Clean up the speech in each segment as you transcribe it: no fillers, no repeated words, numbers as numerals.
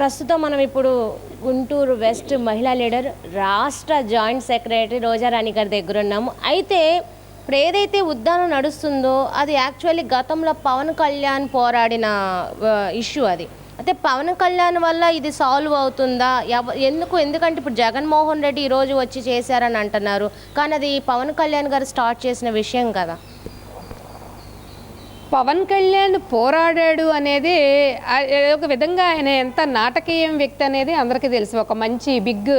ప్రస్తుతం మనం ఇప్పుడు గుంటూరు వెస్ట్ మహిళా లీడర్ రాష్ట్ర జాయింట్ సెక్రటరీ రోజారాణి గారి దగ్గర ఉన్నాము. అయితే ఇప్పుడు ఏదైతే ఉద్దానం నడుస్తుందో అది యాక్చువల్లీ గతంలో పవన్ కళ్యాణ్ పోరాడిన ఇష్యూ అది. అయితే పవన్ కళ్యాణ్ వల్ల ఇది సాల్వ్ అవుతుందా? ఎందుకంటే ఇప్పుడు జగన్మోహన్ రెడ్డి ఈరోజు వచ్చి చేశారని అంటున్నారు, కానీ అది పవన్ కళ్యాణ్ గారు స్టార్ట్ చేసిన విషయం కదా. పవన్ కళ్యాణ్ పోరాడాడు అనేది ఒక విధంగా ఆయన ఎంత నాటకీయం వ్యక్తి అనేది అందరికీ తెలుసు. ఒక మంచి బిగ్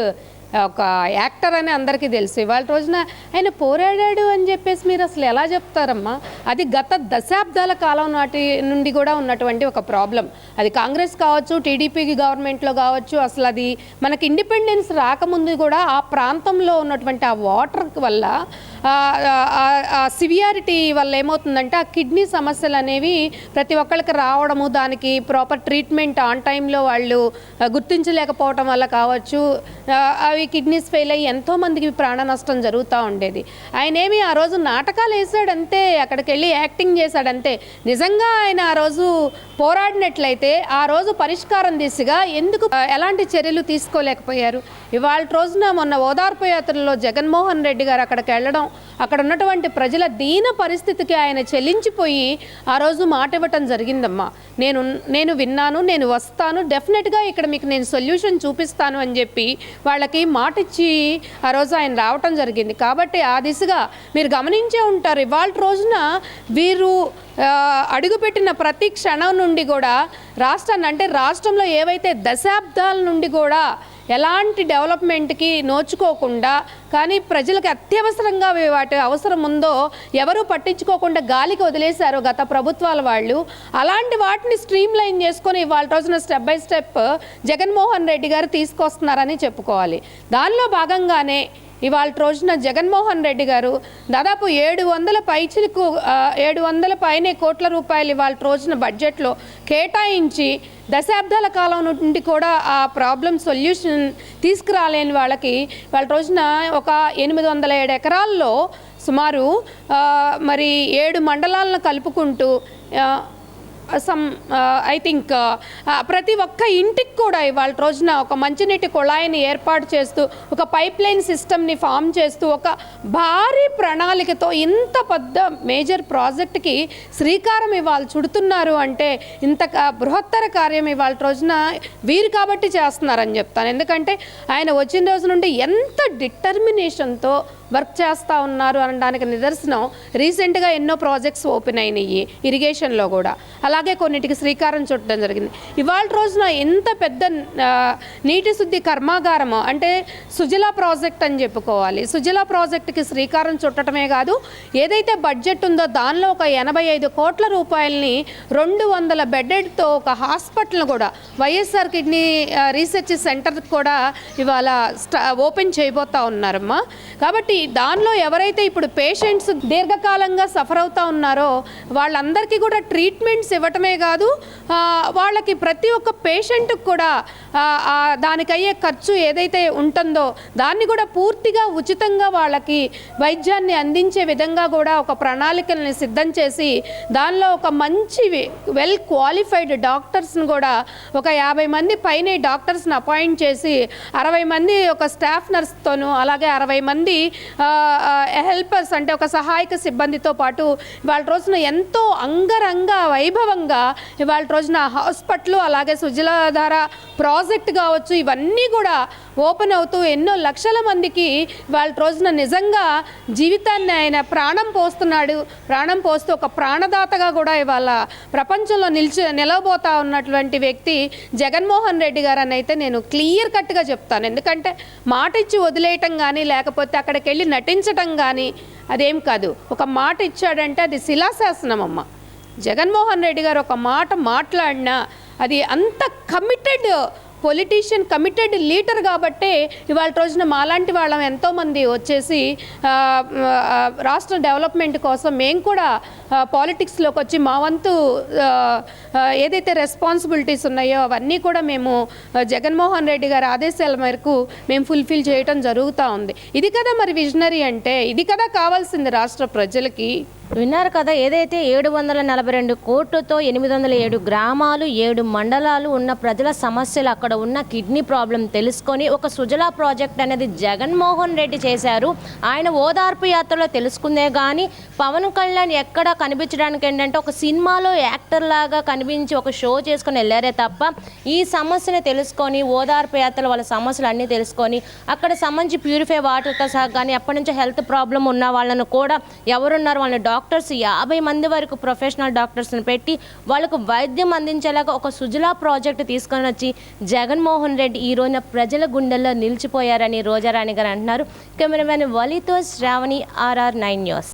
ఒక యాక్టర్ అని అందరికీ తెలుసు. ఇవాళ రోజున ఆయన పోరాడాడు అని చెప్పేసి మీరు అసలు ఎలా చెప్తారమ్మా? అది గత దశాబ్దాల కాలం నాటి నుండి కూడా ఉన్నటువంటి ఒక ప్రాబ్లం. అది కాంగ్రెస్ కావచ్చు, టీడీపీ గవర్నమెంట్లో కావచ్చు. అసలు అది మనకి ఇండిపెండెన్స్ రాకముందు కూడా ఆ ప్రాంతంలో ఉన్నటువంటి ఆ వాటర్ వల్ల సివియారిటీ వల్ల ఏమవుతుందంటే ఆ కిడ్నీ సమస్యలు అనేవి ప్రతి ఒక్కరికి రావడము, దానికి ప్రాపర్ ట్రీట్మెంట్ ఆన్ టైంలో వాళ్ళు గుర్తించలేకపోవటం వల్ల కావచ్చు, అవి కిడ్నీస్ ఫెయిల్ అయ్యి ఎంతోమందికి ప్రాణ నష్టం జరుగుతూ ఉండేది. ఆయన ఏమి ఆ రోజు నాటకాలు వేసాడంతే, అక్కడికి వెళ్ళి యాక్టింగ్ చేశాడంతే. నిజంగా ఆయన ఆ రోజు పోరాడినట్లయితే ఆ రోజు పరిష్కారం దిశగా ఎందుకు ఎలాంటి చర్యలు తీసుకోలేకపోయారు? ఇవాళ రోజున మొన్న ఓదార్పు యాత్రలో జగన్మోహన్ రెడ్డి గారు అక్కడికి వెళ్ళడం, అక్కడ ఉన్నటువంటి ప్రజల దీన పరిస్థితికి ఆయన చెల్లించిపోయి ఆ రోజు మాట ఇవ్వటం జరిగిందమ్మా. నేను విన్నాను, నేను వస్తాను, డెఫినెట్గా ఇక్కడ మీకు నేను సొల్యూషన్ చూపిస్తాను అని చెప్పి వాళ్ళకి మాట ఇచ్చి ఆ రోజు ఆయన రావటం జరిగింది. కాబట్టి ఆ దిశగా మీరు గమనించే ఉంటారు. ఇవాళ రోజున వీరు అడుగుపెట్టిన ప్రతి క్షణం నుండి కూడా రాష్ట్రాన్ని, అంటే రాష్ట్రంలో ఏవైతే దశాబ్దాల నుండి కూడా ఎలాంటి డెవలప్మెంట్కి నోచుకోకుండా, కానీ ప్రజలకు అత్యవసరంగా వాటి అవసరం ఉందో ఎవరూ పట్టించుకోకుండా గాలికి వదిలేశారు గత ప్రభుత్వాల వాళ్ళు. అలాంటి వాటిని స్ట్రీమ్ లైన్ చేసుకొని ఇవాళ రోజున step by step Jaganmohan Reddy గారు తీసుకొస్తున్నారని చెప్పుకోవాలి. దానిలో భాగంగానే ఇవాళ రోజున జగన్మోహన్ రెడ్డి గారు దాదాపు 700 పైనే కోట్ల రూపాయలు ఇవాళ రోజున బడ్జెట్లో కేటాయించి దశాబ్దాల కాలం నుండి కూడా ఆ ప్రాబ్లం సొల్యూషన్ తీసుకురాలేని వాళ్ళకి ఇవాళ రోజున ఒక 807 ఎకరాల్లో సుమారు మరి 7 మండలాలను కలుపుకుంటూ ఐ థింక్ ప్రతి ఒక్క ఇంటికి కూడా ఇవాళ రోజున ఒక మంచినీటి కుళాయిని ఏర్పాటు చేస్తూ, ఒక పైప్ లైన్ సిస్టమ్ని ఫామ్ చేస్తూ, ఒక భారీ ప్రణాళికతో ఇంత పెద్ద మేజర్ ప్రాజెక్ట్కి శ్రీకారం ఇవాళ చుడుతున్నారు అంటే ఇంత బృహత్తర కార్యం ఇవాళ రోజున వీరు కాబట్టి చేస్తున్నారని చెప్తాను. ఎందుకంటే ఆయన వచ్చిన రోజు నుండి ఎంత డిటర్మినేషన్తో వర్క్ చేస్తూ ఉన్నారు అనడానికి నిదర్శనం రీసెంట్గా ఎన్నో ప్రాజెక్ట్స్ ఓపెన్ అయినాయి ఇరిగేషన్లో కూడా, అలాగే కొన్నిటికి శ్రీకారం చుట్టడం జరిగింది. ఇవాళ రోజున ఎంత పెద్ద నీటి శుద్ధి కర్మాగారము అంటే సుజలా ప్రాజెక్ట్ అని చెప్పుకోవాలి. సుజలా ప్రాజెక్టుకి శ్రీకారం చుట్టడమే కాదు, ఏదైతే బడ్జెట్ ఉందో దానిలో ఒక 85 కోట్ల రూపాయలని 200 బెడ్డెడ్తో ఒక హాస్పిటల్ కూడా, వైఎస్ఆర్ కిడ్నీ రీసెర్చ్ సెంటర్ కూడా ఇవాళ ఓపెన్ చేయబోతా ఉన్నారమ్మా. కాబట్టి దానిలో ఎవరైతే ఇప్పుడు పేషెంట్స్ దీర్ఘకాలంగా సఫర్ అవుతూ ఉన్నారో వాళ్ళందరికీ కూడా ట్రీట్మెంట్స్ ఇవ్వటమే కాదు, వాళ్ళకి ప్రతి ఒక్క పేషెంట్కి కూడా దానికయ్యే ఖర్చు ఏదైతే ఉంటుందో దాన్ని కూడా పూర్తిగా ఉచితంగా వాళ్ళకి వైద్యాన్ని అందించే విధంగా కూడా ఒక ప్రణాళికల్ని సిద్ధం చేసి దానిలో ఒక మంచి వెల్ క్వాలిఫైడ్ డాక్టర్స్ని కూడా ఒక 50 మంది పైనే డాక్టర్స్ని అపాయింట్ చేసి 60 మంది ఒక స్టాఫ్ నర్స్తోనూ, అలాగే 60 మంది హెల్పర్స్ అంటే ఒక సహాయక సిబ్బందితో పాటు ఇవాళ రోజున ఎంతో అంగరంగ వైభవంగా ఇవాళ రోజున హాస్పిటల్, అలాగే సుజలాధార ప్రాజెక్ట్ కావచ్చు, ఇవన్నీ కూడా ఓపెన్ అవుతూ ఎన్నో లక్షల మందికి ఇవాళ రోజున నిజంగా జీవితాన్ని ఆయన ప్రాణం పోస్తున్నాడు. ప్రాణం పోస్తూ ఒక ప్రాణదాతగా కూడా ఇవాళ ప్రపంచంలో నిలవబోతా ఉన్నటువంటి వ్యక్తి జగన్మోహన్ రెడ్డి గారు అని అయితే నేను క్లియర్ కట్గా చెప్తాను. ఎందుకంటే మాట ఇచ్చి వదిలేయటం కానీ, లేకపోతే అక్కడికి వెళ్ళి నటించటం కానీ అదేం కాదు. ఒక మాట ఇచ్చాడంటే అది శిలాశాసనం అమ్మ. జగన్మోహన్ రెడ్డి గారు ఒక మాట మాట్లాడినా అది అంత కమిటెడ్ పొలిటీషియన్, కమిటెడ్ లీడర్ కాబట్టే ఇవాళ రోజున మాలాంటి వాళ్ళం ఎంతోమంది వచ్చేసి రాష్ట్ర డెవలప్మెంట్ కోసం మేము కూడా పాలిటిక్స్లోకి వచ్చి మా వంతు ఏదైతే రెస్పాన్సిబిలిటీస్ ఉన్నాయో అవన్నీ కూడా మేము జగన్మోహన్ రెడ్డి గారి ఆదేశాల మేరకు మేము ఫుల్ఫిల్ చేయటం జరుగుతూ ఉంది. ఇది కదా మరి విజనరీ అంటే, ఇది కదా కావాల్సింది రాష్ట్ర ప్రజలకి. విన్నారు కదా, ఏదైతే 742 కోట్లతో 807 గ్రామాలు 7 మండలాలు ఉన్న ప్రజల సమస్యలు, అక్కడ ఉన్న కిడ్నీ ప్రాబ్లం తెలుసుకొని ఒక సుజలా ప్రాజెక్ట్ అనేది జగన్మోహన్ రెడ్డి చేశారు. ఆయన ఓదార్పు యాత్రలో తెలుసుకుందే కానీ పవన్ కళ్యాణ్ ఎక్కడ కనిపించడానికి ఏంటంటే ఒక సినిమాలో యాక్టర్ లాగా కనిపించి ఒక షో చేసుకొని వెళ్ళారే తప్ప ఈ సమస్యను తెలుసుకొని ఓదార్పు యాత్రలో వాళ్ళ సమస్యలు అన్నీ తెలుసుకొని అక్కడ సంబంధించి ప్యూరిఫై వాటర్తో సహా కానీ ఎప్పటి నుంచో హెల్త్ ప్రాబ్లం ఉన్న వాళ్ళను కూడా ఎవరున్నారు వాళ్ళని డాక్టర్స్ 50 మంది వరకు ప్రొఫెషనల్ డాక్టర్స్ని పెట్టి వాళ్ళకు వైద్యం అందించేలాగా ఒక సుజలా ప్రాజెక్టు తీసుకొని వచ్చి జగన్మోహన్ రెడ్డి ఈ రోజున ప్రజల గుండెల్లో నిలిచిపోయారని రోజారాణి గారు అంటున్నారు. కెమెరామెన్ వలితో శ్రావణి, RR9 న్యూస్.